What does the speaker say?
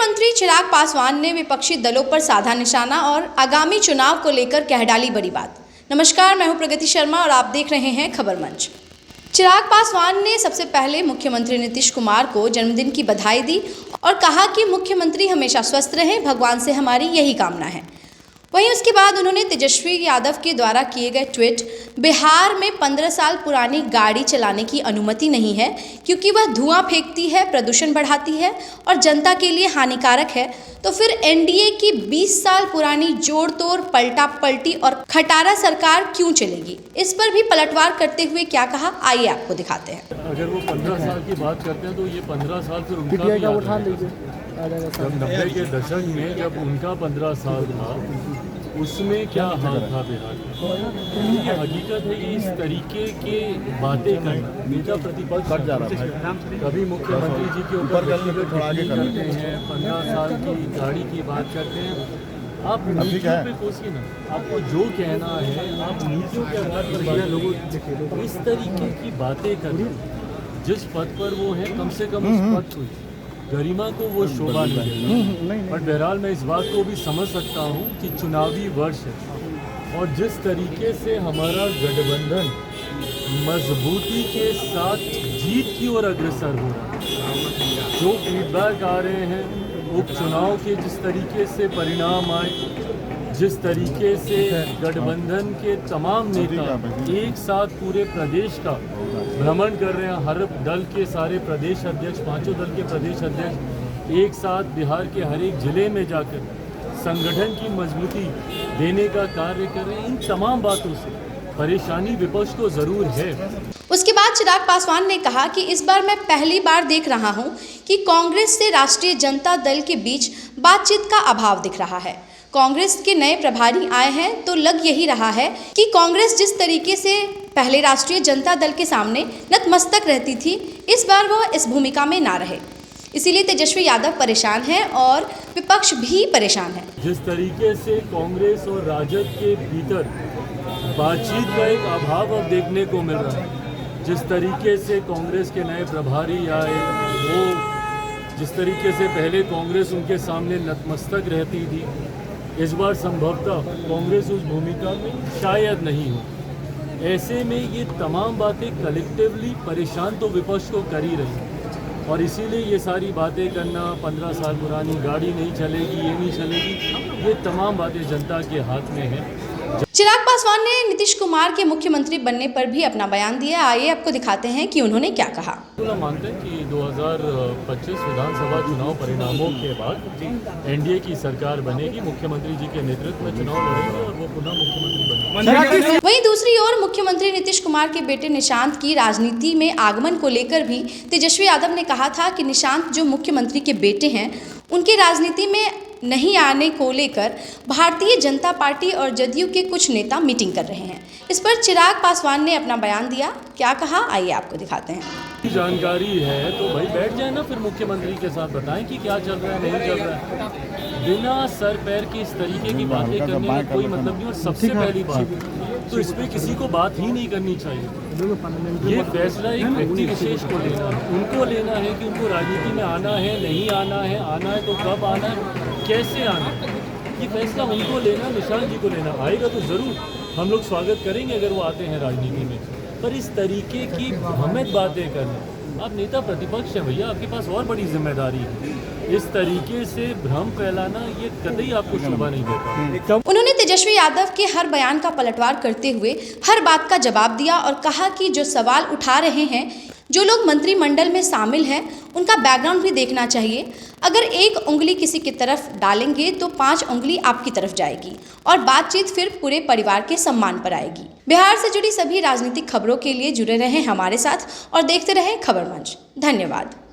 मुख्यमंत्री चिराग पासवान ने विपक्षी दलों पर साधा निशाना और आगामी चुनाव को लेकर कह डाली बड़ी बात। नमस्कार, मैं हूं प्रगति शर्मा और आप देख रहे हैं खबर मंच। चिराग पासवान ने सबसे पहले मुख्यमंत्री नीतीश कुमार को जन्मदिन की बधाई दी और कहा कि मुख्यमंत्री हमेशा स्वस्थ रहें, भगवान से हमारी यही कामना है। वहीं उसके बाद उन्होंने तेजस्वी यादव के द्वारा किए गए ट्वीट, बिहार में 15 साल पुरानी गाड़ी चलाने की अनुमति नहीं है क्योंकि वह धुआं फेंकती है, प्रदूषण बढ़ाती है और जनता के लिए हानिकारक है, तो फिर एनडीए की 20 साल पुरानी जोड़ तोड़, पलटा पलटी और खटारा सरकार क्यों चलेगी? इस पर भी पलटवार करते हुए क्या कहा, आइए आपको दिखाते हैं। अगर वो 15 साल की बात करते हैं तो ये 15 साल फिर उनका भी उठा लीजिए। जब 90 के दशक में जब उनका 15 साल था उसमें क्या हाल था बिहार का। ये हकीकत है कि इस तरीके के बातें करना नेता प्रतिपक्ष बढ़ जा रहा है। कभी मुख्यमंत्री जी के ऊपर करते हैं, 15 साल की गाड़ी की बात करते हैं। आप नीतियों पे कोसिए ना, आपको जो कहना है आप नीतियों के आधार पर बात लोगों इस तरीके की बातें करते। जिस पद पर वो है कम से कम उस पद को गरिमा को वो शोभा नहीं देता। बट बहरहाल मैं इस बात को भी समझ सकता हूँ कि चुनावी वर्ष है और जिस तरीके से हमारा गठबंधन मजबूती के साथ जीत की ओर अग्रसर हो रहा है, जो फीडबैक आ रहे हैं उपचुनाव के, जिस तरीके से परिणाम आए, जिस तरीके से गठबंधन के तमाम नेता एक साथ पूरे प्रदेश का भ्रमण कर रहे हैं, हर दल के सारे प्रदेश अध्यक्ष, पांचों दल के प्रदेश अध्यक्ष एक साथ बिहार के हर एक जिले में जाकर संगठन की मजबूती देने का कार्य कर रहे हैं। इन तमाम बातों से परेशानी विपक्ष को जरूर है। उसके बाद चिराग पासवान ने कहा कि इस बार मैं पहली बार देख रहा हूं कि कांग्रेस से राष्ट्रीय जनता दल के बीच बातचीत का अभाव दिख रहा है। कांग्रेस के नए प्रभारी आए हैं तो लग यही रहा है कि कांग्रेस जिस तरीके से पहले राष्ट्रीय जनता दल के सामने नतमस्तक रहती थी, इस बार वह इस भूमिका में ना रहे। इसीलिए तेजस्वी यादव परेशान हैं और विपक्ष भी परेशान है। जिस तरीके से कांग्रेस और राजद के भीतर बातचीत का एक अभाव अब देखने को मिल रहा है, जिस तरीके से कांग्रेस के नए प्रभारी आए, वो जिस तरीके से पहले कांग्रेस उनके सामने नतमस्तक रहती थी, इस बार संभवतः कांग्रेस उस भूमिका में शायद नहीं हो। ऐसे में ये तमाम बातें कलेक्टिवली परेशान तो विपक्ष को कर ही रही और इसीलिए ये सारी बातें करना, 15 साल पुरानी गाड़ी नहीं चलेगी, ये नहीं चलेगी, ये तमाम बातें जनता के हाथ में है। चिराग पासवान ने नीतीश कुमार के मुख्यमंत्री बनने पर भी अपना बयान दिया। आइए आपको दिखाते हैं कि उन्होंने क्या कहा। हम मानते हैं कि 2025 विधानसभा चुनाव परिणामों के बाद एनडीए की सरकार बनेगी, मुख्यमंत्री जी के नेतृत्व में चुनाव लड़ेंगे और वो पुनः मुख्यमंत्री बनेंगे। वहीं दूसरी ओर मुख्यमंत्री नीतीश कुमार के बेटे निशांत की राजनीति में आगमन को लेकर भी तेजस्वी यादव ने कहा था कि निशांत जो मुख्यमंत्री के बेटे हैं, उनके राजनीति में नहीं आने को लेकर भारतीय जनता पार्टी और जदयू के कुछ नेता मीटिंग कर रहे हैं। इस पर चिराग पासवान ने अपना बयान दिया। क्या कहा, आइए आपको दिखाते हैं। जानकारी है तो भाई बैठ जाए ना, फिर मुख्यमंत्री के साथ बताएं कि क्या चल रहा है, नहीं चल रहा है। बिना सर पैर की इस तरीके की बातें करने का कोई मतलब नहीं। और सबसे पहली बात तो इस पर किसी को बात ही नहीं करनी चाहिए। ये फैसला एक व्यक्ति विशेष को लेना है, उनको लेना है कि उनको राजनीति में आना है, नहीं आना है तो कब आना है, कैसे आना है, ये फैसला उनको लेना, निशांत जी को लेना। आएगा तो ज़रूर हम लोग स्वागत करेंगे अगर वो आते हैं राजनीति में, पर इस तरीके की भ्रमित बातें करना, आप नेता प्रतिपक्ष हैं भैया, आपके पास और बड़ी जिम्मेदारी है। इस तरीके से भ्रम फैलाना ये कतई आपको शोभा नहीं देता। उन्होंने तेजस्वी यादव के हर बयान का पलटवार करते हुए हर बात का जवाब दिया और कहा कि जो सवाल उठा रहे हैं, जो लोग मंत्रिमंडल में शामिल हैं, उनका बैकग्राउंड भी देखना चाहिए। अगर एक उंगली किसी की तरफ डालेंगे तो 5 उंगली आपकी तरफ जाएगी और बातचीत फिर पूरे परिवार के सम्मान पर आएगी। बिहार से जुड़ी सभी राजनीतिक खबरों के लिए जुड़े रहें हमारे साथ और देखते रहें खबर मंच। धन्यवाद।